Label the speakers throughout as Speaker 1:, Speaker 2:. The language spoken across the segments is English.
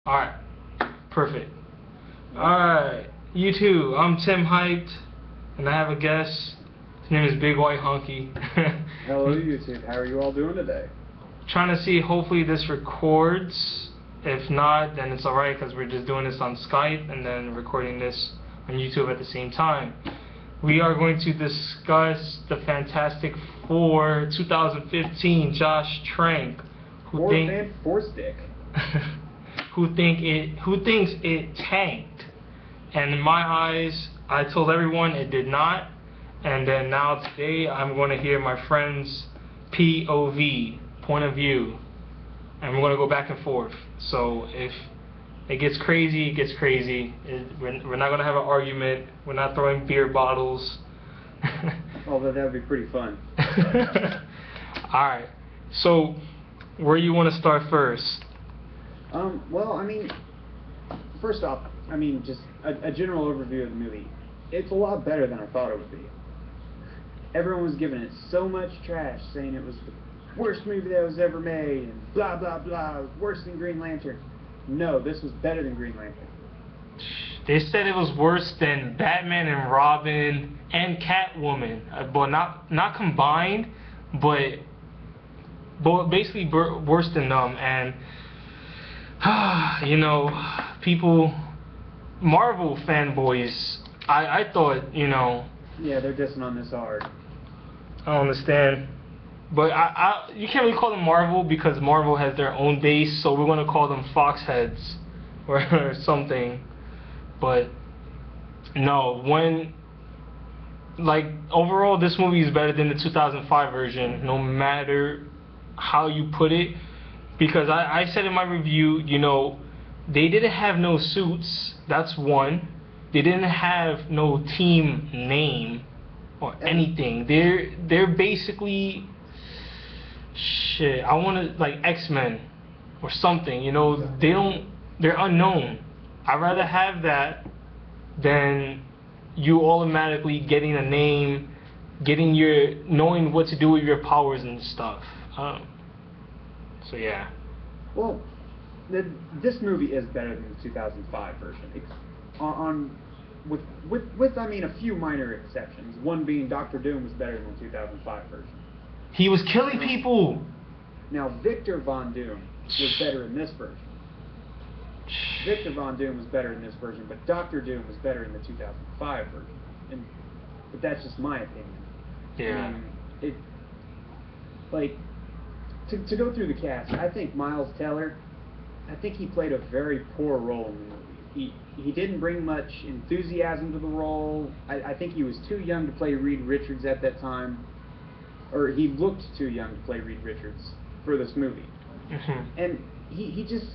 Speaker 1: Alright, perfect. Alright, you two, I'm Tim Hyped, and I have a guest. His name is BigWhiteHonkey.
Speaker 2: Hello YouTube, how are you all doing today?
Speaker 1: Trying to see, hopefully this records. If not, then it's alright, because we're just doing this on Skype and then recording this on YouTube at the same time. We are going to discuss the Fantastic Four 2015, Josh Trank, who thinks it tanked. And in my eyes, I told everyone it did not. And then now today, I'm going to hear my friend's POV, point of view, and we're going to go back and forth. So if it gets crazy, it gets crazy. We're not going to have an argument. We're not throwing beer bottles.
Speaker 2: Although that would be pretty fun.
Speaker 1: Alright, so where you want to start first?
Speaker 2: Well, I mean, first off, I mean, just a general overview of the movie. It's a lot better than I thought it would be. Everyone was giving it so much trash, saying it was the worst movie that was ever made, and blah, blah, blah, worse than Green Lantern. No, this was better than Green Lantern.
Speaker 1: They said it was worse than Batman and Robin and Catwoman, but not combined, but basically worse than them. And you know, people, Marvel fanboys, I thought, you know.
Speaker 2: Yeah, they're dissing on this hard.
Speaker 1: I don't understand. But you can't really call them Marvel because Marvel has their own base, so we're going to call them Foxheads or something. But no, overall this movie is better than the 2005 version, no matter how you put it. Because I said in my review, you know, they didn't have no suits, that's one. They didn't have no team name or anything. They're basically, shit, I want to, like X-Men or something, you know. They're unknown. I'd rather have that than you automatically getting a name, knowing what to do with your powers and stuff. So yeah.
Speaker 2: Well, this movie is better than the 2005 version. It's with I mean a few minor exceptions. One being Doctor Doom was better than the 2005 version.
Speaker 1: He was killing people.
Speaker 2: Now Victor Von Doom was better in this version. Victor Von Doom was better in this version, but Doctor Doom was better in the 2005 version. But that's just my opinion.
Speaker 1: Yeah.
Speaker 2: To go through the cast, I think Miles Teller, I think he played a very poor role in the movie. He didn't bring much enthusiasm to the role. I think he was too young to play Reed Richards at that time. Or he looked too young to play Reed Richards for this movie. And he just...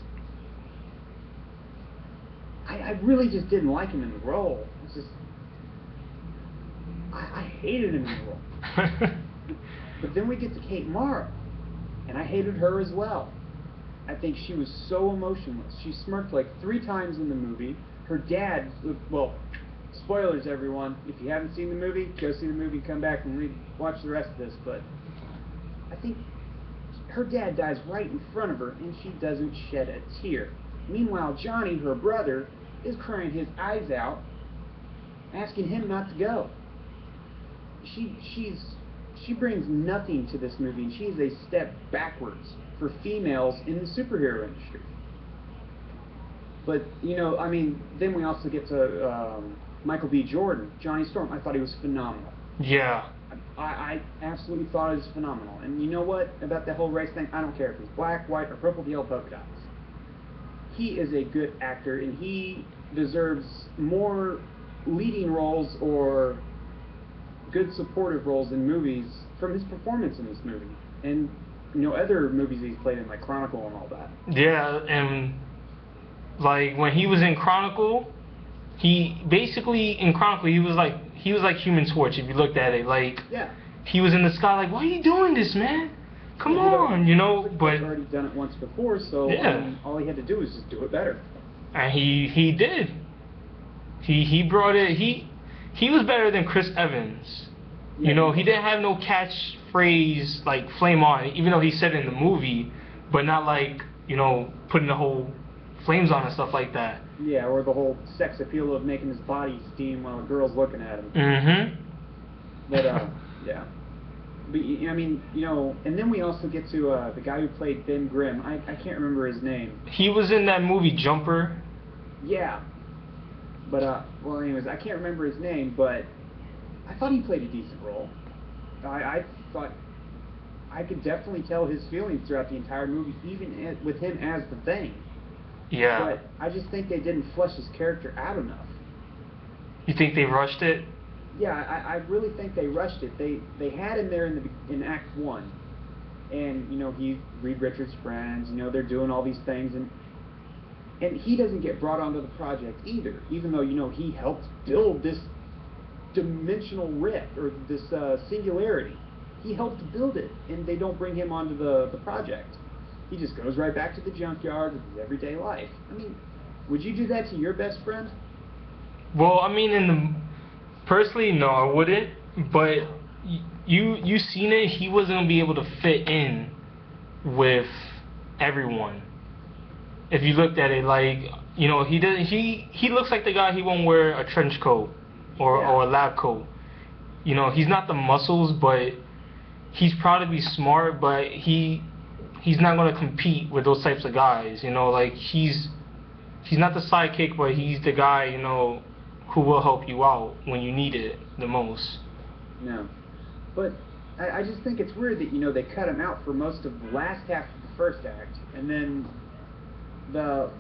Speaker 2: I really just didn't like him in the role. It's just... I hated him in the role. But then we get to Kate Mara, and I hated her as well. I think she was so emotionless. She smirked like 3 times in the movie. Her dad, well, spoilers everyone, if you haven't seen the movie, go see the movie, come back and watch the rest of this, but I think her dad dies right in front of her and she doesn't shed a tear. Meanwhile, Johnny, her brother, is crying his eyes out, asking him not to go. She brings nothing to this movie, and she is a step backwards for females in the superhero industry. But, you know, I mean, then we also get to Michael B. Jordan, Johnny Storm. I thought he was phenomenal.
Speaker 1: Yeah.
Speaker 2: I absolutely thought he was phenomenal. And you know what about that whole race thing? I don't care if he's black, white, or purple, yellow polka dots. He is a good actor, and he deserves more leading roles or good supportive roles in movies from his performance in this movie. And, you know, other movies he's played in, like Chronicle and all that.
Speaker 1: Yeah, and like when he was in Chronicle, he was like Human Torch if you looked at it. Like,
Speaker 2: yeah. He
Speaker 1: was in the sky like, why are you doing this, man? Come on, you know. But
Speaker 2: he's already done it once before, so
Speaker 1: yeah.
Speaker 2: All he had to do was just do it better.
Speaker 1: And he did. He brought it. He was better than Chris Evans. Yeah, you know, he didn't have no catchphrase like "flame on," even though he said it in the movie, but not like, you know, putting the whole flames on and stuff like that.
Speaker 2: Yeah, or the whole sex appeal of making his body steam while a girl's looking at him.
Speaker 1: Mm-hmm.
Speaker 2: But yeah. But I mean, and then we also get to the guy who played Ben Grimm. I can't remember his name.
Speaker 1: He was in that movie Jumper.
Speaker 2: Yeah. But well, anyways, I can't remember his name, but I thought he played a decent role. I thought I could definitely tell his feelings throughout the entire movie, even with him as the Thing.
Speaker 1: Yeah.
Speaker 2: But I just think they didn't flesh his character out enough.
Speaker 1: You think they rushed it?
Speaker 2: Yeah, I really think they rushed it. They had him there in Act 1, and he's Reed Richards' friends. They're doing all these things, and he doesn't get brought onto the project either, even though he helped build this dimensional rift or this singularity. He helped build it, and they don't bring him onto the project. He just goes right back to the junkyard with his everyday life. I mean, would you do that to your best friend?
Speaker 1: Well, I mean, personally, no, I wouldn't. But you seen it. He wasn't gonna be able to fit in with everyone. If you looked at it, like he doesn't. He looks like the guy. He won't wear a trench coat or a lab coat. He's not the muscles, but he's probably smart. But he's not gonna compete with those types of guys. Like he's not the sidekick, but he's the guy. Who will help you out when you need it the most.
Speaker 2: No. But I just think it's weird that, they cut him out for most of the last half of the first act, and then the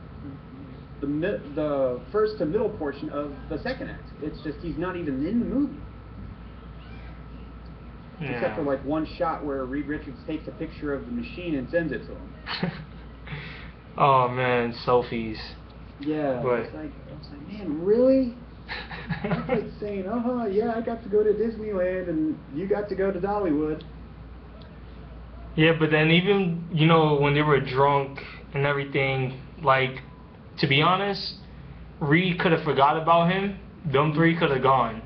Speaker 2: first to middle portion of the second act. It's just he's not even in the movie.
Speaker 1: Yeah.
Speaker 2: Except for like one shot where Reed Richards takes a picture of the machine and sends it to him.
Speaker 1: Oh man, selfies.
Speaker 2: Yeah,
Speaker 1: But
Speaker 2: I was like, man, really? That's like saying, yeah, I got to go to Disneyland and you got to go to Dollywood.
Speaker 1: yeah, but then even when they were drunk and everything, like, to be honest, Reed could have forgot about him. Them three could have gone.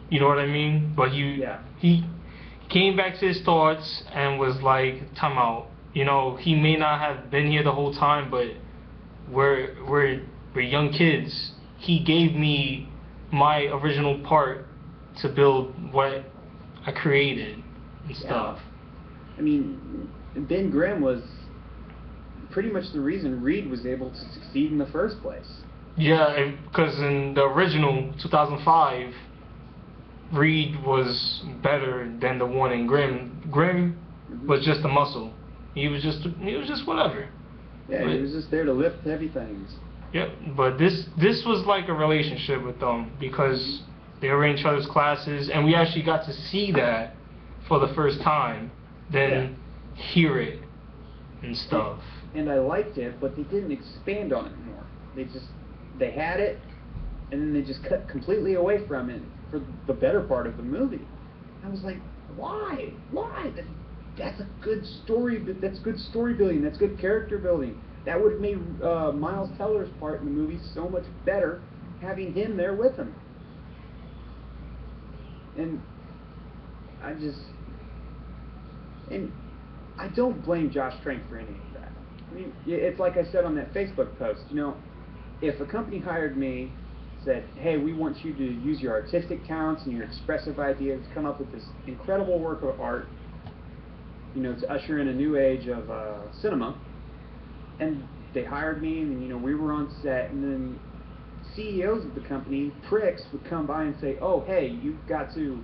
Speaker 1: You know what I mean? But he came back to his thoughts and was like, time out. He may not have been here the whole time, but we're young kids. He gave me my original part to build what I created and stuff.
Speaker 2: Yeah. I mean, Ben Grimm was pretty much the reason Reed was able to succeed in the first place.
Speaker 1: Yeah, because in the original 2005, Reed was better than the one in Grimm. Grimm was just a muscle. He was just whatever.
Speaker 2: Yeah, he was just there to lift heavy things.
Speaker 1: Yep, but this was like a relationship with them because they were in each other's classes, and we actually got to see that for the first time, then hear it and stuff.
Speaker 2: And I liked it, but they didn't expand on it more. They had it, and then they just cut completely away from it for the better part of the movie. I was like, why? Why? That's a good story. That's good story building. That's good character building. That would have made Miles Teller's part in the movie so much better, having him there with him. And I don't blame Josh Trank for any of that. I mean, it's like I said on that Facebook post. If a company hired me, said, "Hey, we want you to use your artistic talents and your expressive ideas to come up with this incredible work of art, to usher in a new age of cinema," and they hired me, and we were on set, and then CEOs of the company, pricks, would come by and say, "Oh, hey, you've got to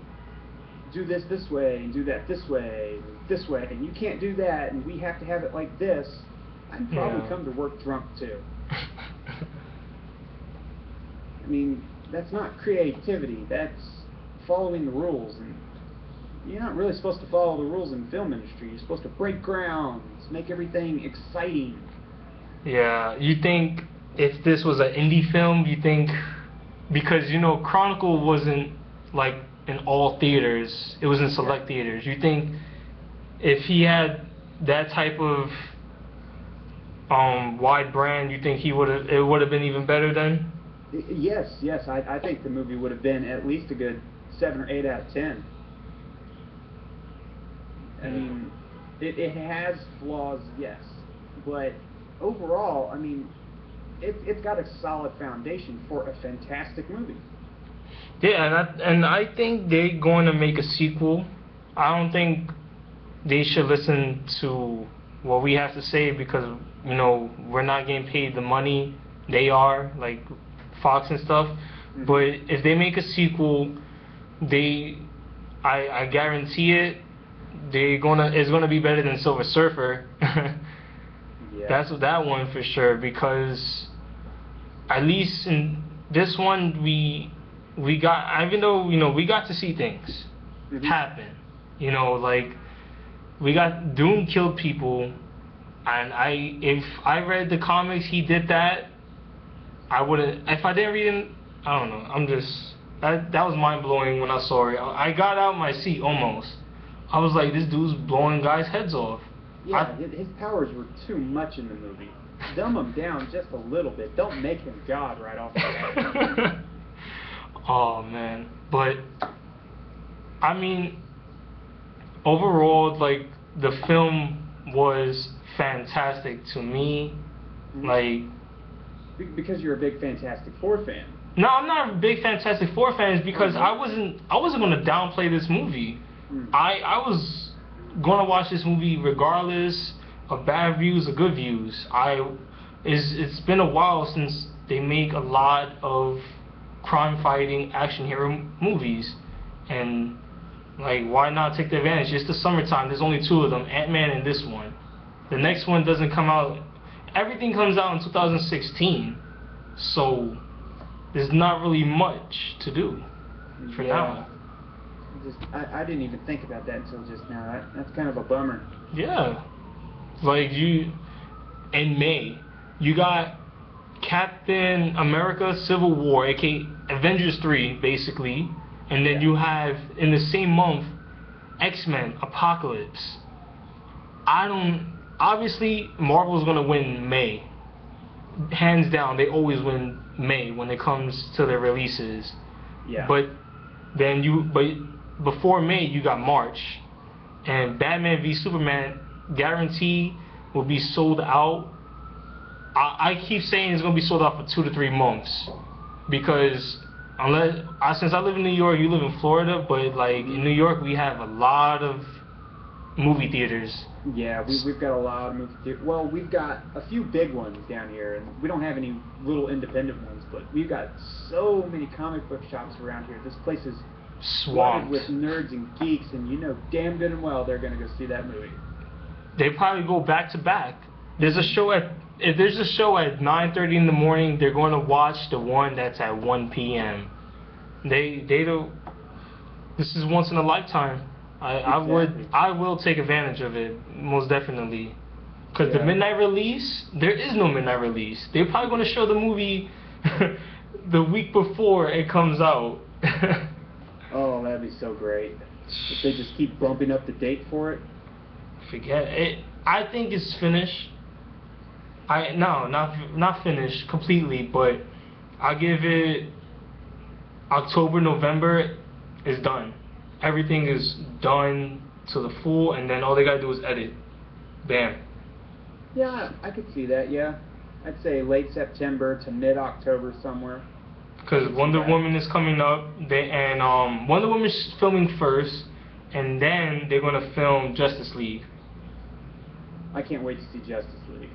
Speaker 2: do this way, and do that this way, and you can't do that, and we have to have it like this," I'd probably come to work drunk too. I mean, that's not creativity, that's following the rules, and you're not really supposed to follow the rules in the film industry. You're supposed to break grounds, make everything exciting.
Speaker 1: Yeah, you think if this was an indie film, you think, because Chronicle wasn't like in all theaters, it was in select theaters. You think if he had that type of wide brand, you think it would have been even better then?
Speaker 2: Yes, I think the movie would have been at least a good 7 or 8 out of 10. I mean, it has flaws, yes, but overall, I mean, it's got a solid foundation for a fantastic movie.
Speaker 1: Yeah, and I think they're going to make a sequel. I don't think they should listen to what we have to say because, you know, we're not getting paid the money they are, like Fox and stuff.
Speaker 2: Mm-hmm.
Speaker 1: But if they make a sequel, I guarantee it, it's gonna be better than Silver Surfer.
Speaker 2: Yeah.
Speaker 1: That's that one for sure, because at least in this one we got, even though, you know, we got to see things
Speaker 2: Mm-hmm.
Speaker 1: happen. You know, like we got Doom killed people, and if I read the comics, he did that. I wouldn't. If I didn't read him, I don't know. That was mind blowing when I saw it. I got out my seat almost. I was like, this dude's blowing guys' heads off.
Speaker 2: Yeah, his powers were too much in the movie. Dumb him down just a little bit. Don't make him God right off the bat.
Speaker 1: Oh man, but I mean, overall, like the film was fantastic to me. Like,
Speaker 2: because you're a big Fantastic Four fan.
Speaker 1: No, I'm not a big Fantastic Four fan. It's because I wasn't gonna downplay this movie. I was gonna watch this movie regardless of bad views or good views. It's been a while since they make a lot of crime fighting action hero movies, and like, why not take the advantage? It's the summertime. There's only 2 of them, Ant-Man and this one. The next one doesn't come out. Everything comes out in 2016, so there's not really much to do for now.
Speaker 2: I didn't even think about that until just now. That's kind of a bummer.
Speaker 1: Yeah, like in May, you got Captain America: Civil War, aka Avengers 3, basically, and then you have in the same month X-Men: Apocalypse. Obviously, Marvel's gonna win May. Hands down, they always win May when it comes to their releases.
Speaker 2: Yeah.
Speaker 1: But before May, you got March, and Batman v Superman guarantee will be sold out. I keep saying it's gonna be sold out for 2 to 3 months, because since I live in New York, you live in Florida, but like in New York we have a lot of movie theaters.
Speaker 2: Yeah, we've got a lot of movie theaters. Well, we've got a few big ones down here, and we don't have any little independent ones, but we've got so many comic book shops around here. This place is
Speaker 1: Swamped
Speaker 2: with nerds and geeks, and you know damn good and well they're gonna go see that movie.
Speaker 1: They probably go back to back. If there's a show at 9:30 in the morning, they're going to watch the one that's at 1 p.m. They don't. This is once in a lifetime.
Speaker 2: Exactly.
Speaker 1: I will take advantage of it, most definitely. Because the midnight release, there is no midnight release. They're probably going to show the movie the week before it comes out.
Speaker 2: Oh, that'd be so great. If they just keep bumping up the date for it.
Speaker 1: Forget it. I think it's finished. Not finished completely, but I'll give it October, November is done. Everything is done to the full, and then all they gotta do is edit. Bam.
Speaker 2: Yeah, I could see that, yeah. I'd say late September to mid-October somewhere.
Speaker 1: Because Wonder Woman is coming up, Wonder Woman's filming first, and then they're gonna film Justice League.
Speaker 2: I can't wait to see Justice League.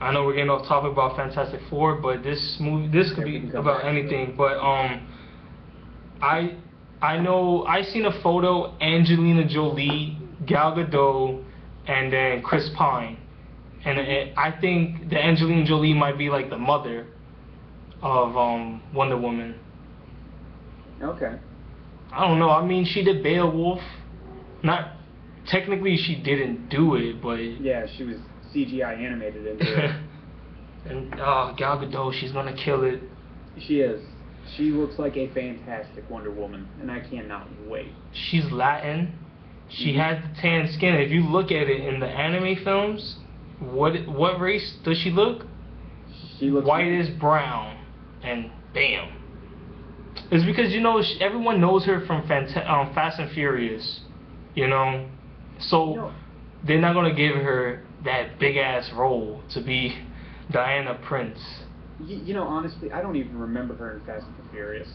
Speaker 1: I know we're getting off topic about Fantastic Four, but this could be about anything. But I know I seen a photo, Angelina Jolie, Gal Gadot, and then Chris Pine, and I think that Angelina Jolie might be like the mother of Wonder Woman.
Speaker 2: Okay.
Speaker 1: I don't know. I mean, she did Beowulf. Not technically, she didn't do it, but
Speaker 2: yeah, she was CGI animated into it.
Speaker 1: And Gal Gadot, she's gonna kill it.
Speaker 2: She is. She looks like a fantastic Wonder Woman, and I cannot wait.
Speaker 1: She's Latin. She has the tan skin. If you look at it in the anime films, what race does she look?
Speaker 2: She looks
Speaker 1: white is brown, and bam. It's because, you know, everyone knows her from Fast and Furious, you know, so they're not gonna give her that big ass role to be Diana Prince.
Speaker 2: You know, honestly, I don't even remember her in Fast and the Furious.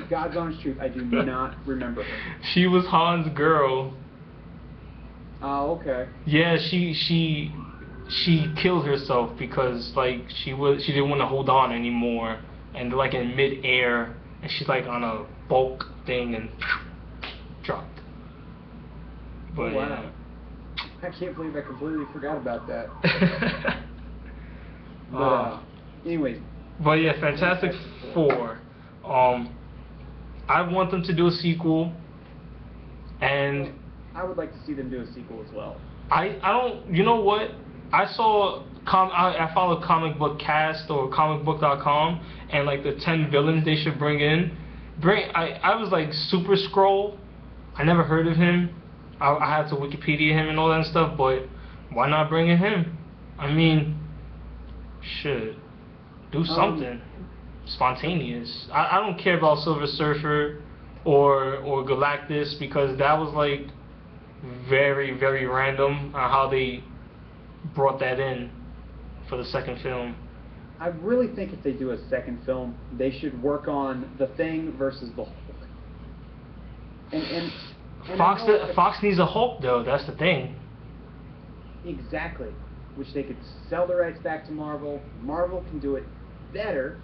Speaker 2: God's honest truth, I do not remember her.
Speaker 1: She was Han's girl.
Speaker 2: Oh, okay.
Speaker 1: Yeah, she killed herself because like she didn't want to hold on anymore, and like in mid-air, and she's like on a bulk thing and dropped. But
Speaker 2: oh, wow. I can't believe I completely forgot about that. But anyways.
Speaker 1: But yeah, Fantastic Four. I want them to do a sequel, and
Speaker 2: I would like to see them do a sequel as well.
Speaker 1: I don't. You know what? I saw. I follow Comic Book Cast or comicbook.com, and like the 10 villains they should bring in. I was like Super Skrull. I never heard of him. I had to Wikipedia him and all that stuff, but why not bring in him? I mean, shit, do something spontaneous. I don't care about Silver Surfer or Galactus, because that was like very, very random how they brought that in for the second film.
Speaker 2: I really think if they do a second film, they should work on the Thing versus the Hulk. And
Speaker 1: Fox needs a Hulk though. That's the thing.
Speaker 2: Exactly. Which they could sell the rights back to Marvel. Marvel can do it better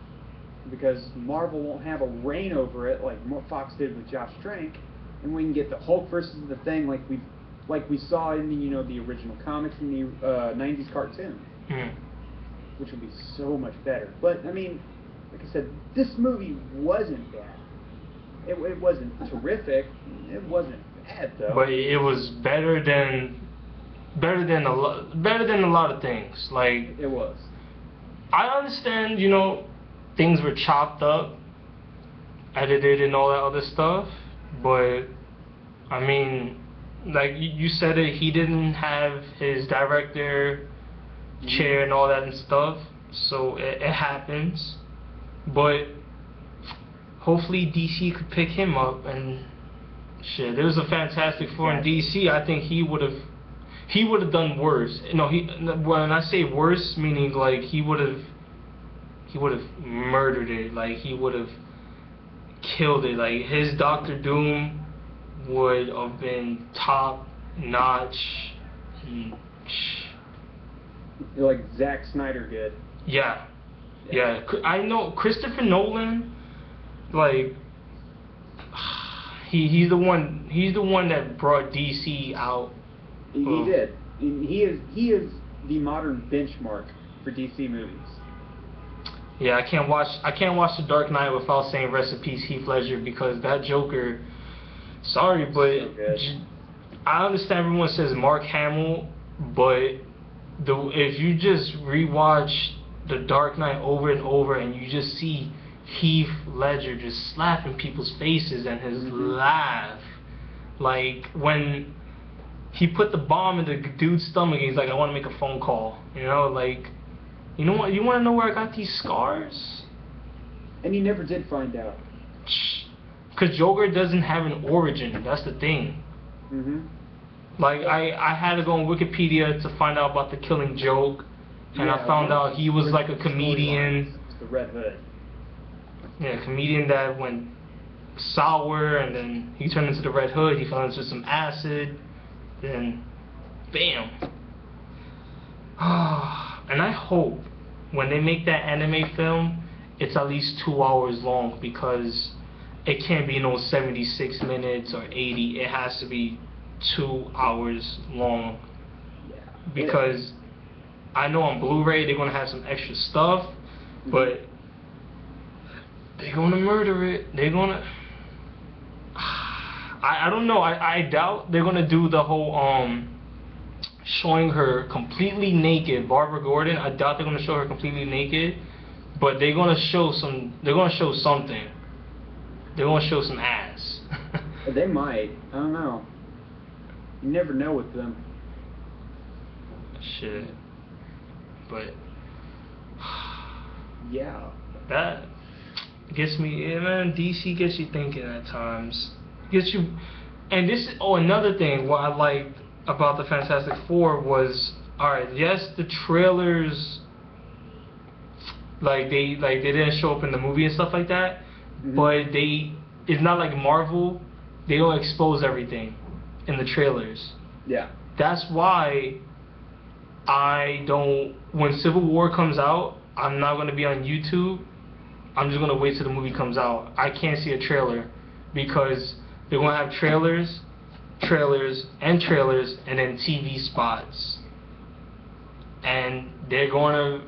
Speaker 2: because Marvel won't have a reign over it like Fox did with Josh Trank, and we can get the Hulk versus the Thing like we saw in the the original comics in the 90s cartoon, which would be so much better. But I mean, like I said, this movie wasn't bad. It wasn't terrific. It wasn't bad though.
Speaker 1: But it was better than a lot of things. Like,
Speaker 2: it was.
Speaker 1: I understand, things were chopped up, edited, and all that other stuff. But I mean, like you said it, he didn't have his director chair and all that and stuff. So it happens. But hopefully DC could pick him up and shit. There was a Fantastic Four in DC. I think he would have done worse. When I say worse, meaning like he would have murdered it. Like he would have killed it. Like his Doctor Doom would have been top notch.
Speaker 2: Like Zack Snyder did.
Speaker 1: Yeah. I know Christopher Nolan. Like he's the one that brought DC out.
Speaker 2: He did. He is the modern benchmark for DC movies.
Speaker 1: Yeah, I can't watch The Dark Knight without saying rest in peace Heath Ledger, because that Joker. Sorry, but
Speaker 2: so
Speaker 1: I understand everyone says Mark Hamill, but if you just rewatch The Dark Knight over and over, and you just see Heath Ledger just slapping people's faces and his laugh, like when he put the bomb in the dude's stomach, he's like, I want to make a phone call. Like, you know what? You want to know where I got these scars?
Speaker 2: And he never did find out.
Speaker 1: Because Joker doesn't have an origin. That's the thing. Like, I had to go on Wikipedia to find out about the Killing Joke, and I found out he was like a comedian.
Speaker 2: It's the Red Hood.
Speaker 1: Yeah, a comedian that went sour, and then he turned into the Red Hood. He fell into some acid. Then, bam. And I hope when they make that anime film, it's at least 2 hours long, because it can't be 76 minutes or 80. It has to be 2 hours long.
Speaker 2: Yeah.
Speaker 1: Because I know on Blu-ray they're gonna have some extra stuff, but they're gonna murder it. They're gonna. I don't know. I doubt they're gonna do the whole showing her completely naked, Barbara Gordon. I doubt they're gonna show her completely naked, but they're gonna show some. They're gonna show something. They're gonna show some ass.
Speaker 2: They might. I don't know. You never know with them.
Speaker 1: Shit. But
Speaker 2: yeah.
Speaker 1: That gets me. Yeah, man, DC gets you thinking at times. Gets you. And this is another thing. What I liked about the Fantastic Four was, alright, yes, the trailers Like they didn't show up in the movie and stuff like that. But it's not like Marvel. They don't expose everything in the trailers.
Speaker 2: Yeah.
Speaker 1: That's why when Civil War comes out, I'm not gonna be on YouTube. I'm just gonna wait till the movie comes out. I can't see a trailer because they're gonna have trailers, and then TV spots, and they're gonna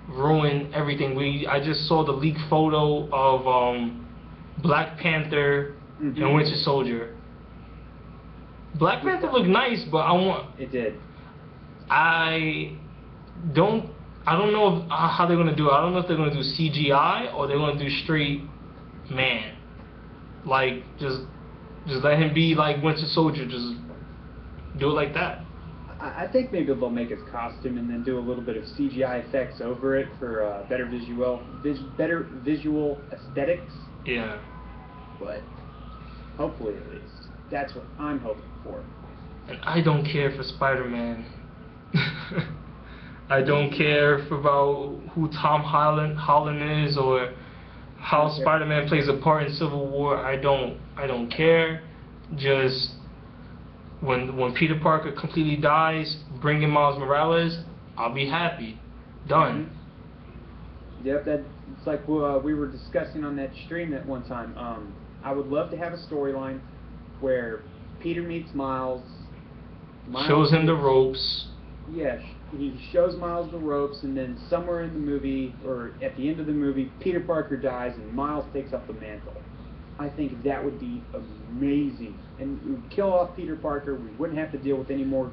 Speaker 1: ruin everything. I just saw the leaked photo of Black Panther and Winter Soldier. Black Panther looked nice, but
Speaker 2: It did.
Speaker 1: I don't know how they're gonna do it. I don't know if they're gonna do CGI or they're gonna do straight man. Like just let him be like Winter Soldier. Just do it like that.
Speaker 2: I think maybe they'll make his costume and then do a little bit of CGI effects over it for better visual aesthetics.
Speaker 1: Yeah.
Speaker 2: But hopefully, at least that's what I'm hoping for.
Speaker 1: And I don't care for Spider-Man. I don't care about who Tom Holland is or how Spider-Man plays a part in Civil War. I don't care. Just when Peter Parker completely dies, bring in Miles Morales, I'll be happy. Done.
Speaker 2: Yep, it's like we were discussing on that stream that one time. I would love to have a storyline where Peter meets Miles
Speaker 1: shows him the ropes.
Speaker 2: Yeah, he shows Miles the ropes, and then somewhere in the movie, or at the end of the movie, Peter Parker dies and Miles takes up the mantle. I think that would be amazing. And it would kill off Peter Parker. We wouldn't have to deal with any more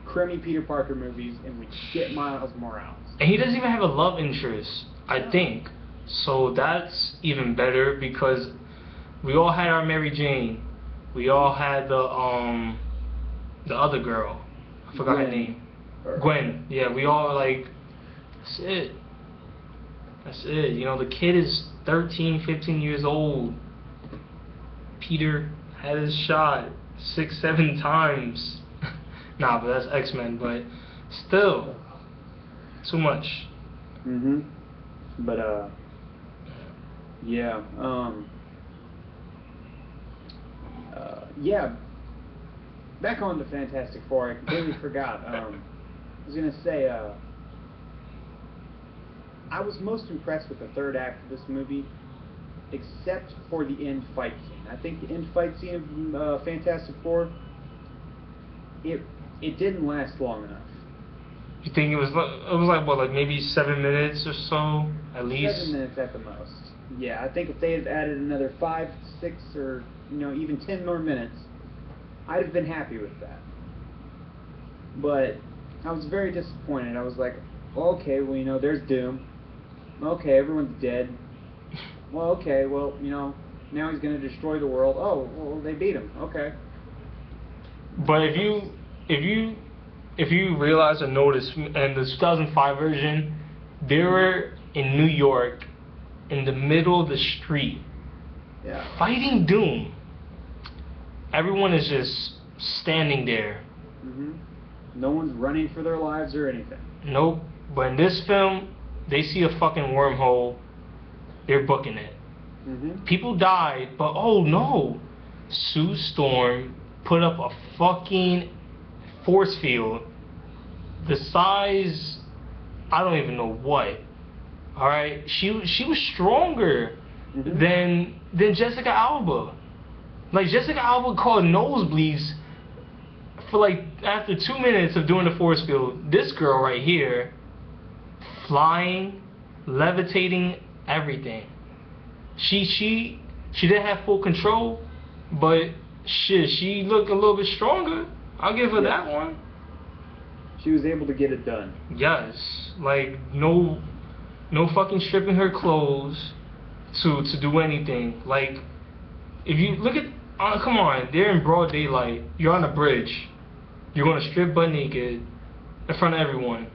Speaker 2: crummy Peter Parker movies, and we'd get Miles Morales.
Speaker 1: And he doesn't even have a love interest, I think. So that's even better because we all had our Mary Jane. We all had the other girl. I forgot her name. Gwen. Yeah, we all like, that's it. That's it. You know, the kid is 13, 15 years old. Peter had his shot 6, 7 times. Nah, but that's X-Men, but still, too much.
Speaker 2: But, yeah, yeah, back on to Fantastic Four, I completely forgot. I was going to say, I was most impressed with the third act of this movie, except for the end fight scene. I think the end fight scene of Fantastic Four, it didn't last long enough.
Speaker 1: You think it was like what, like maybe 7 minutes or so, at least?
Speaker 2: 7 minutes at the most. Yeah, I think if they had added another 5, 6, or even 10 more minutes, I'd have been happy with that. But I was very disappointed. I was like, okay, well, there's Doom. Okay, everyone's dead. Well, okay, well, now he's going to destroy the world. Oh, well, they beat him. Okay.
Speaker 1: But if you realize or notice, in the 2005 version, they were in New York, in the middle of the street, fighting Doom. Everyone is just standing there.
Speaker 2: No one's running for their lives or anything.
Speaker 1: Nope. But in this film, they see a fucking wormhole. They're booking it. People died, but oh no, Sue Storm put up a fucking force field the size, I don't even know what. All right, she was stronger than Jessica Alba. Like Jessica Alba caught nosebleeds for like after 2 minutes of doing the force field. This girl right here, flying, levitating, everything. She didn't have full control, but shit, she looked a little bit stronger. I'll give her that one.
Speaker 2: She was able to get it done.
Speaker 1: Yes, like no fucking stripping her clothes to do anything. Like if you look at, come on, they're in broad daylight. You're on a bridge. You're gonna strip butt naked in front of everyone.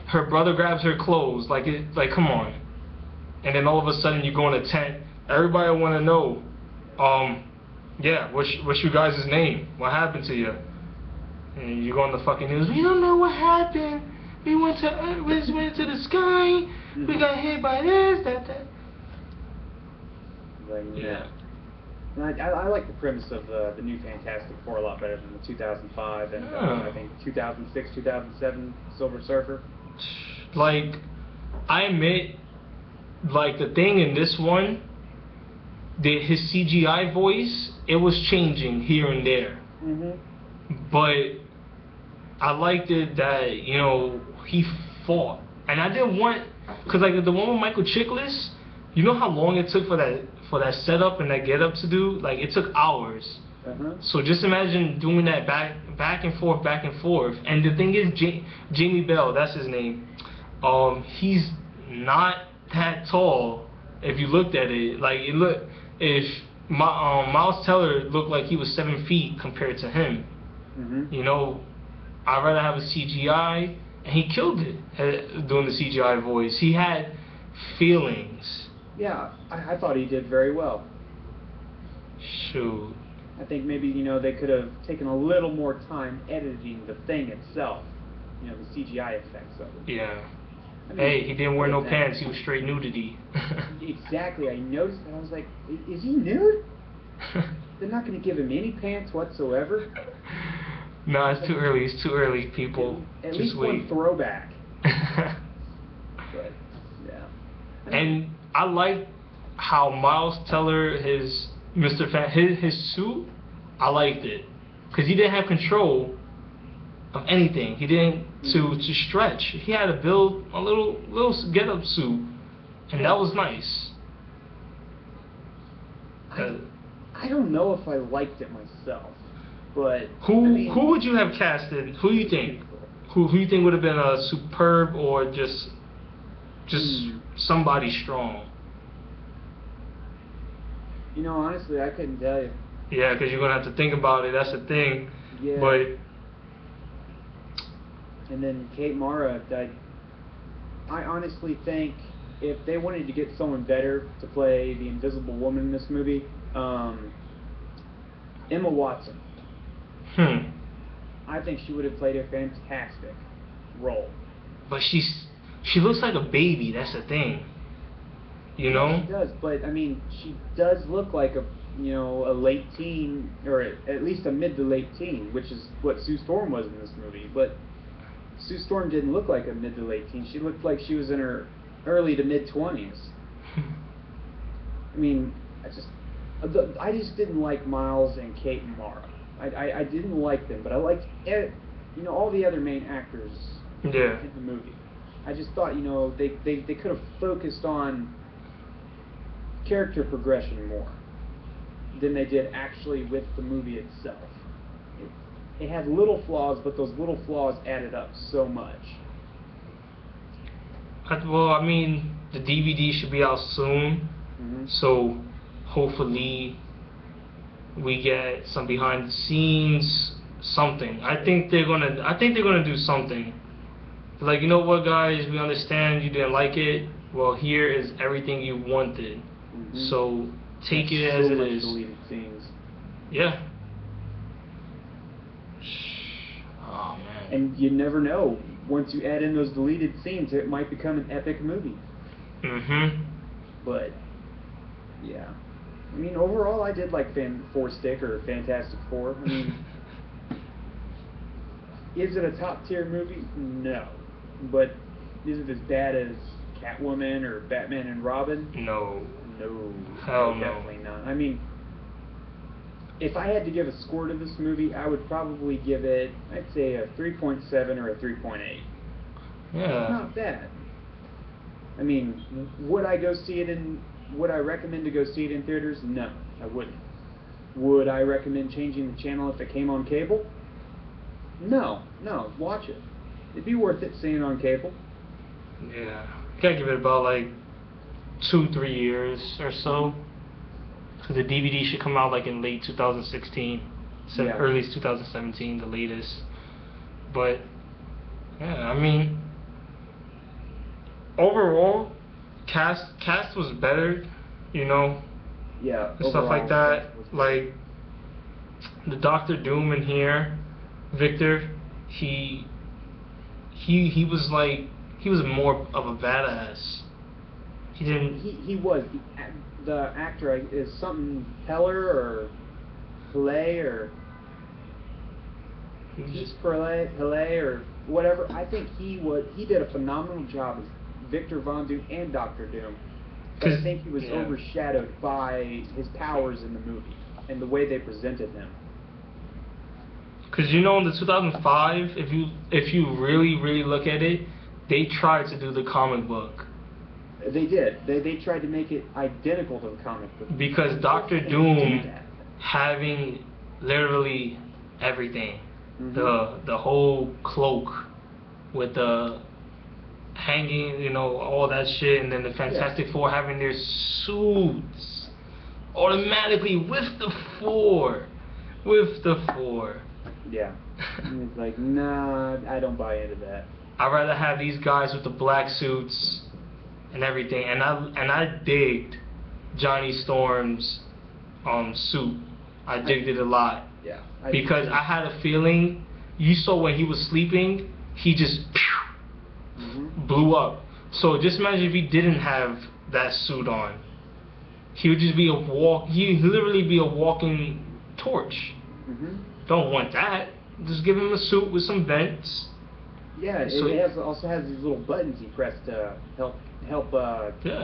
Speaker 1: Her brother grabs her clothes. Like come on. And then all of a sudden you go in a tent. Everybody want to know, yeah, what's your guys' name? What happened to you? And you go on the fucking news. We don't know what happened. We went to the sky. We got hit by this, that.
Speaker 2: Like,
Speaker 1: Yeah.
Speaker 2: And I like the premise of the new Fantastic Four a lot better than the 2005 and I think 2006, 2007 Silver Surfer.
Speaker 1: Like, I admit, like, the thing in this one, his CGI voice, it was changing here and there. But I liked it that, you know, he fought. And I didn't want, because, like, the one with Michael Chiklis, you know how long it took for that setup and that get-up to do? Like, it took hours. So just imagine doing that back and forth. And the thing is, Jamie Bell, that's his name. He's not that tall. If you looked at it, like if Miles Teller looked like he was 7 feet compared to him. You know, I'd rather have a CGI, and he killed it doing the CGI voice. He had feelings.
Speaker 2: Yeah, I thought he did very well.
Speaker 1: Shoot.
Speaker 2: I think maybe, you know, they could have taken a little more time editing the thing itself. You know, the CGI effects of it.
Speaker 1: Yeah.
Speaker 2: I mean,
Speaker 1: hey, he didn't wear no pants. He was straight nudity.
Speaker 2: Exactly. I noticed that. I was like, is he nude? They're not going to give him any pants whatsoever.
Speaker 1: No, it's too early. It's too early, people.
Speaker 2: At
Speaker 1: Just
Speaker 2: least
Speaker 1: wait.
Speaker 2: one throwback. But, yeah.
Speaker 1: And I like how Miles Teller, his Mr. his suit, I liked it. Because he didn't have control of anything. He didn't to stretch. He had to build a little get-up suit. And that was nice.
Speaker 2: I don't know if I liked it myself. But
Speaker 1: who would you have casted? Who do you think? Who you think would have been a superb or just somebody strong?
Speaker 2: You know, honestly, I couldn't tell you.
Speaker 1: Yeah, because you're gonna have to think about it. That's the thing.
Speaker 2: Yeah.
Speaker 1: But
Speaker 2: and then Kate Mara, I honestly think if they wanted to get someone better to play the Invisible Woman in this movie, Emma Watson. I think she would have played a fantastic role.
Speaker 1: But she looks like a baby. That's the thing. You know?
Speaker 2: She does, but I mean, she does look like a late teen, or at least a mid to late teen, which is what Sue Storm was in this movie. But Sue Storm didn't look like a mid to late teen. She looked like she was in her early to mid 20s. I mean, I just didn't like Miles and Kate and Mara. I didn't like them, but I liked all the other main actors in the movie. I just thought they could have focused on character progression more than they did actually with the movie itself. It had little flaws, but those little flaws added up so much.
Speaker 1: Well, I mean, the DVD should be out soon, so hopefully we get some behind the scenes, something. I think they're gonna do something. Like, you know what, guys? We understand you didn't like it. Well, here is everything you wanted. So take it as it is.
Speaker 2: Deleted scenes.
Speaker 1: Yeah. Oh man.
Speaker 2: And you never know. Once you add in those deleted scenes, it might become an epic movie. But yeah. I mean, overall, I did like Four Stick or Fantastic Four. I mean, is it a top tier movie? No. But is it as bad as Catwoman or Batman and Robin?
Speaker 1: No.
Speaker 2: No.
Speaker 1: Hell no.
Speaker 2: Definitely not. I mean, if I had to give a score to this movie, I would probably give it, I'd say a 3.7 or a 3.8.
Speaker 1: Yeah.
Speaker 2: It's not bad. I mean, would I recommend to go see it in theaters? No, I wouldn't. Would I recommend changing the channel if it came on cable? No, watch it. It'd be worth it seeing it on cable.
Speaker 1: Yeah. Gotta give it about like 2-3 years or so. Because the DVD should come out like in late 2016, early 2017, the latest. But yeah, I mean, overall, cast was better,
Speaker 2: Yeah.
Speaker 1: and stuff like that. Like the Doctor Doom in here, Victor, he was more of a badass. He didn't.
Speaker 2: He was the actor is something Heller or Pillay or Pillay or whatever. I think he did a phenomenal job as Victor Von Doom and Doctor Doom. But I think he was overshadowed by his powers in the movie and the way they presented him.
Speaker 1: Because in the 2005, if you really look at it, they tried to do the comic book.
Speaker 2: They did. They tried to make it identical to the comic book.
Speaker 1: Because Doctor Doom having literally everything, the whole cloak with the hanging, all that shit, and then the Fantastic Four having their suits automatically with the four.
Speaker 2: Yeah. And it's like, nah, I don't buy into that.
Speaker 1: I'd rather have these guys with the black suits and everything, and I digged Johnny Storm's suit. I digged it a lot.
Speaker 2: Yeah.
Speaker 1: Because I had a feeling, you saw when he was sleeping, he just blew up. So just imagine if he didn't have that suit on. He would just be he'd literally be a walking torch. Don't want that. Just give him a suit with some vents.
Speaker 2: Yeah,
Speaker 1: so
Speaker 2: it also has these little buttons he pressed to help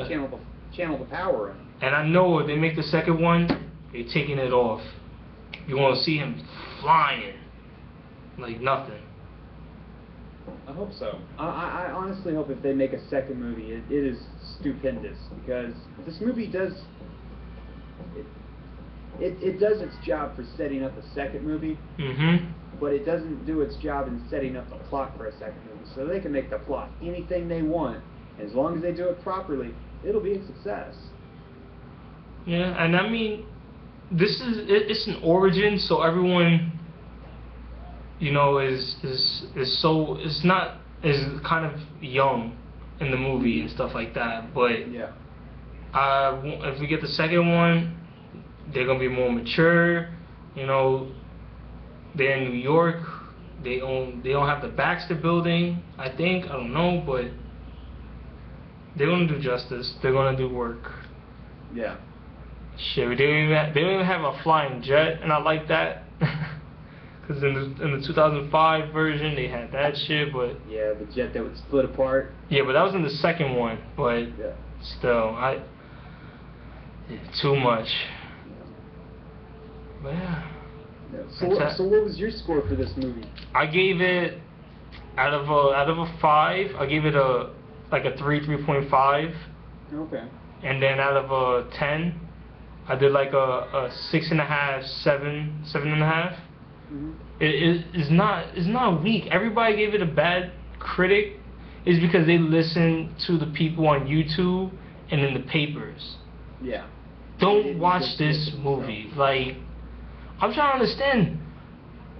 Speaker 2: channel the power in.
Speaker 1: And I know if they make the second one, they're taking it off. You want to see him flying like nothing.
Speaker 2: I hope so. I honestly hope if they make a second movie, it is stupendous, because this movie does it does its job for setting up a second movie, but it doesn't do its job in setting up the plot for a second movie. So they can make the plot anything they want, and as long as they do it properly, it'll be a success.
Speaker 1: Yeah, and I mean, it's an origin, so everyone, is kind of young in the movie and stuff like that. But if we get the second one, they're gonna be more mature. They're in New York. They don't have the Baxter Building. I don't know, but they're gonna do justice. They're gonna do work.
Speaker 2: Yeah.
Speaker 1: Shit, they don't even have a flying jet, and I like that. Because in the 2005 version, they had that shit, but...
Speaker 2: Yeah, the jet that would split apart.
Speaker 1: Yeah, but that was in the second one, but still, too much. But yeah.
Speaker 2: So what was your score for this movie?
Speaker 1: I gave it, out of a 5, I gave it a 3.5.
Speaker 2: Okay.
Speaker 1: And then out of a 10, I did like a 6.5, 7.5. It's not weak. Everybody gave it a bad critic is because they listen to the people on YouTube and in the papers.
Speaker 2: Yeah.
Speaker 1: Don't watch this movie. Like, I'm trying to understand.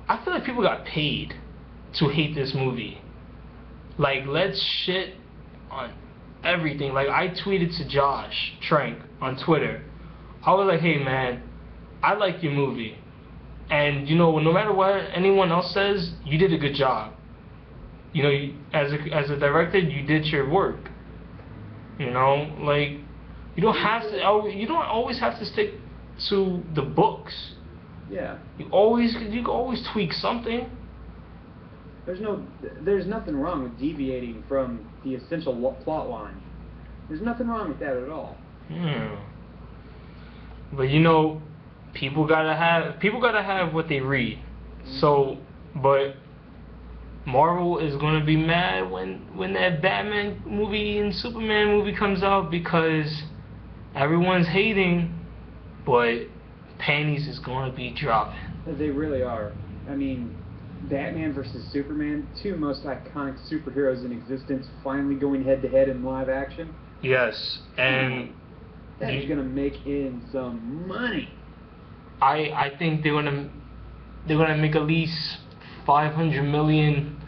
Speaker 1: I feel like people got paid to hate this movie. Like, let's shit on everything. Like, I tweeted to Josh Trank on Twitter. I was like, hey man, I like your movie. And no matter what anyone else says, you did a good job. As a director, you did your work. Like, you don't always have to stick to the books.
Speaker 2: Yeah.
Speaker 1: You can always tweak something.
Speaker 2: There's nothing wrong with deviating from the essential plot line. There's nothing wrong with that at all.
Speaker 1: But people gotta have what they read. So, but Marvel is gonna be mad when that Batman movie and Superman movie comes out, because everyone's hating, but panties is gonna be dropping.
Speaker 2: They really are. I mean, Batman versus Superman, two most iconic superheroes in existence, finally going head to head in live action.
Speaker 1: Yes, and
Speaker 2: that's gonna make in some money.
Speaker 1: I think they're gonna make at least 500 million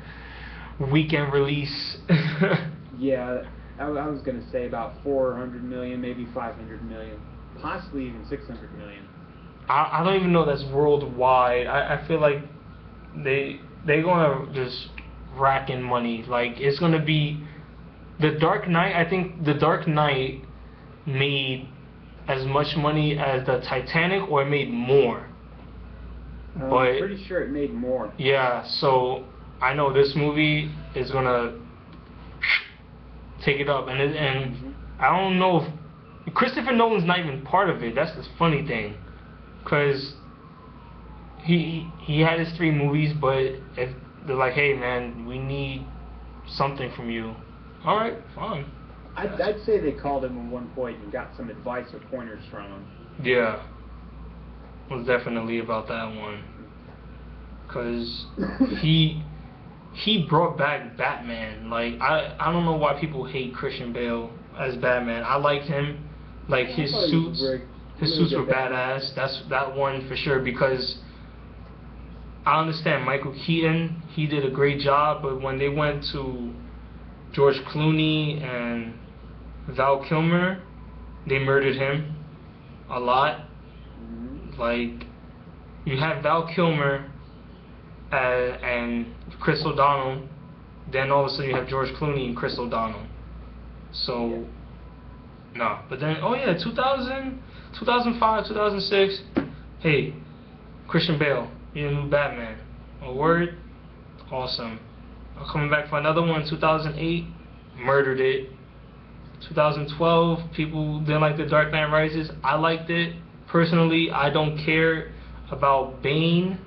Speaker 1: weekend release.
Speaker 2: Yeah, I was gonna say about 400 million, maybe 500 million, possibly even 600 million.
Speaker 1: I don't even know that's worldwide. I feel like they're gonna just rack in money. Like, it's gonna be The Dark Knight. I think The Dark Knight made as much money as the Titanic, or it made more.
Speaker 2: I'm
Speaker 1: But
Speaker 2: pretty sure it made more.
Speaker 1: yeah, so I know this movie is gonna take it up, and I don't know if Christopher Nolan's not even part of it. That's the funny thing, because he had his 3 movies, but if they're like, hey man, we need something from you, all right, fine.
Speaker 2: I'd say they called him at one point and got some advice or pointers from him.
Speaker 1: Yeah, it was definitely about that one, because he brought back Batman. Like, I don't know why people hate Christian Bale as Batman. I liked him. Like, his suits were badass. That's that one for sure, because I understand Michael Keaton, he did a great job, but when they went to George Clooney and Val Kilmer, they murdered him a lot. Like, you have Val Kilmer and Chris O'Donnell, then all of a sudden you have George Clooney and Chris O'Donnell. So, no. But then, oh yeah, 2000, 2005, 2006, hey, Christian Bale, you're the new Batman. A word? Awesome. Coming back for another one, 2008, murdered it. 2012, people didn't like The Dark Knight Rises. I liked it. Personally, I don't care about Bane.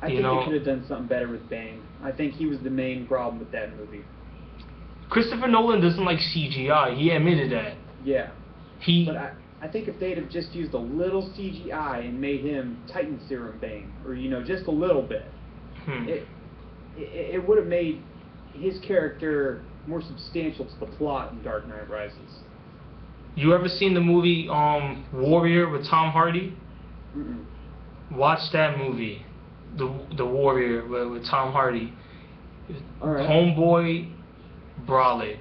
Speaker 2: I think they could have done something better with Bane. I think he was the main problem with that movie.
Speaker 1: Christopher Nolan doesn't like CGI. He admitted that.
Speaker 2: Yeah. But I think if they'd have just used a little CGI and made him Titan Serum Bane, or just a little bit, it would have made his character more substantial to the plot in Dark Knight Rises.
Speaker 1: You ever seen the movie Warrior with Tom Hardy?
Speaker 2: Mm-mm.
Speaker 1: Watch that movie, the Warrior with Tom Hardy.
Speaker 2: All right.
Speaker 1: Homeboy brolic,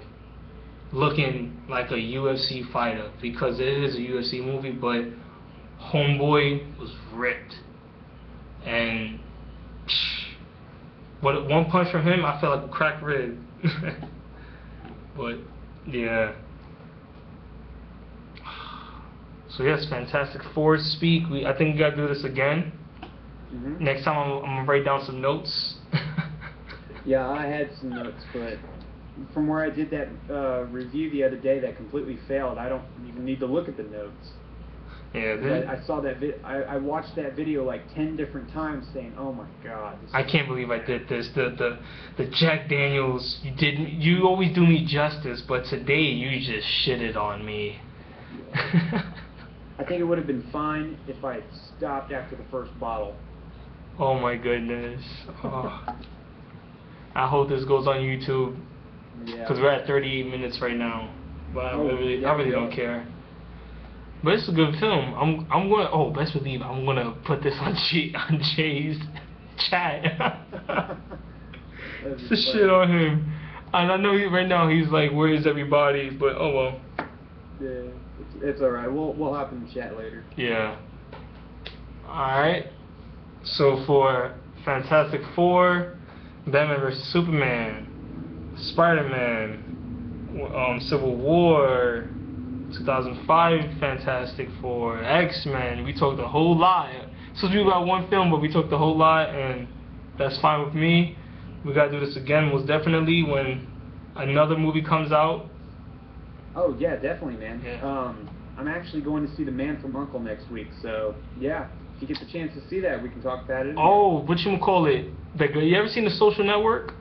Speaker 1: looking like a UFC fighter, because it is a UFC movie, but Homeboy was ripped, and one punch from him, I felt like a cracked rib. But yeah. So yes, Fantastic Four speak. I think we gotta do this again. Next time I'm gonna write down some notes.
Speaker 2: Yeah, I had some notes, but from where I did that review the other day, that completely failed. I don't even need to look at the notes.
Speaker 1: Yeah,
Speaker 2: I saw that I watched that video like 10 different times, saying, "Oh my God!"
Speaker 1: I can't believe I did this. The Jack Daniels, you always do me justice, but today you just shitted on me.
Speaker 2: I think it would have been fine if I had stopped after the first bottle.
Speaker 1: Oh my goodness. Oh. I hope this goes on YouTube, because we're at 38 minutes right now. But I really don't care. But it's a good film. I'm gonna best believe I'm gonna put this on Jay's chat. It's the shit on him. And I know right now he's like, where is everybody? But oh well.
Speaker 2: Yeah, it's alright. We'll hop in the chat later.
Speaker 1: Yeah. Alright. So for Fantastic Four, Batman vs Superman, Spider-Man, Civil War, 2005 Fantastic Four, X-Men, we talked a whole lot. It's supposed to be about one film, but we talked a whole lot, and that's fine with me. We gotta do this again, most definitely, when another movie comes out.
Speaker 2: Oh yeah, definitely, man.
Speaker 1: Yeah.
Speaker 2: I'm actually going to see The Man from U.N.C.L.E. next week, so yeah, if you get the chance to see that, we can talk about it.
Speaker 1: Oh, whatchamacallit? You ever seen The Social Network?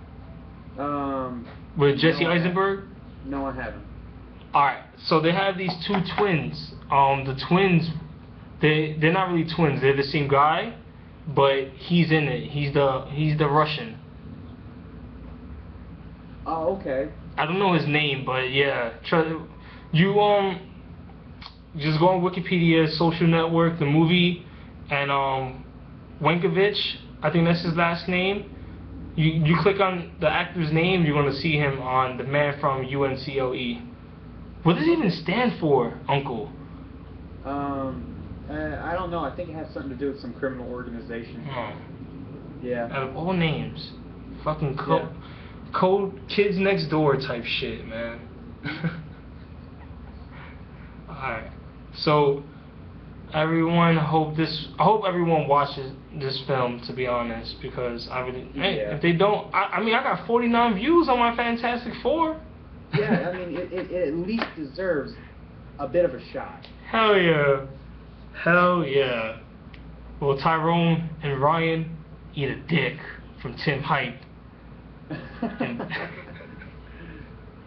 Speaker 1: With Jesse Eisenberg?
Speaker 2: No, I haven't.
Speaker 1: Alright, so they have these two twins. The twins, they're not really twins. They're the same guy, but he's in it. He's the Russian.
Speaker 2: Oh, okay.
Speaker 1: I don't know his name, but yeah. You just go on Wikipedia, Social Network, the movie, and Wankovich, I think that's his last name. You click on the actor's name, you're gonna see him on The Man from U.N.C.L.E. What does it even stand for, Uncle?
Speaker 2: I don't know. I think it has something to do with some criminal organization.
Speaker 1: Oh.
Speaker 2: Yeah.
Speaker 1: Out of all names, fucking Code Kids Next Door type shit, man. Alright. So everyone I hope everyone watches this film, to be honest, because I really if they don't, I mean I got 49 views on my Fantastic Four.
Speaker 2: Yeah, I mean it at least deserves a bit of a shot.
Speaker 1: Hell yeah. Hell yeah. Well, Tyrone and Ryan eat a dick from Tim Hype. And I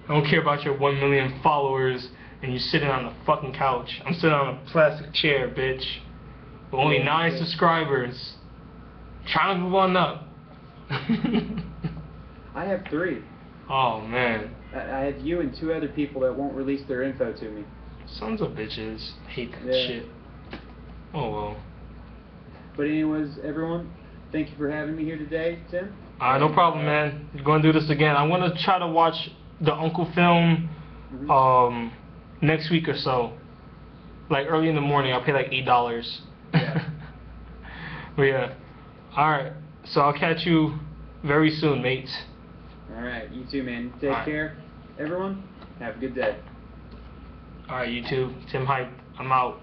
Speaker 1: don't care about your 1 million followers and you sitting on the fucking couch. I'm sitting on a plastic chair, bitch. With only 9 subscribers. Trying to move on up.
Speaker 2: I have 3.
Speaker 1: Oh, man.
Speaker 2: I have you and 2 other people that won't release their info to me.
Speaker 1: Sons of bitches. Hate that shit. Oh, well.
Speaker 2: But anyways, everyone, thank you for having me here today, Tim.
Speaker 1: No problem, man. We're going to do this again. I'm going to try to watch the Uncle film next week or so. Like early in the morning. I'll pay like $8.
Speaker 2: Yeah.
Speaker 1: But yeah. Alright. So I'll catch you very soon, mates.
Speaker 2: Alright, you too, man. Take care. Everyone, have a good day.
Speaker 1: Alright, you too. Tim Hype. I'm out.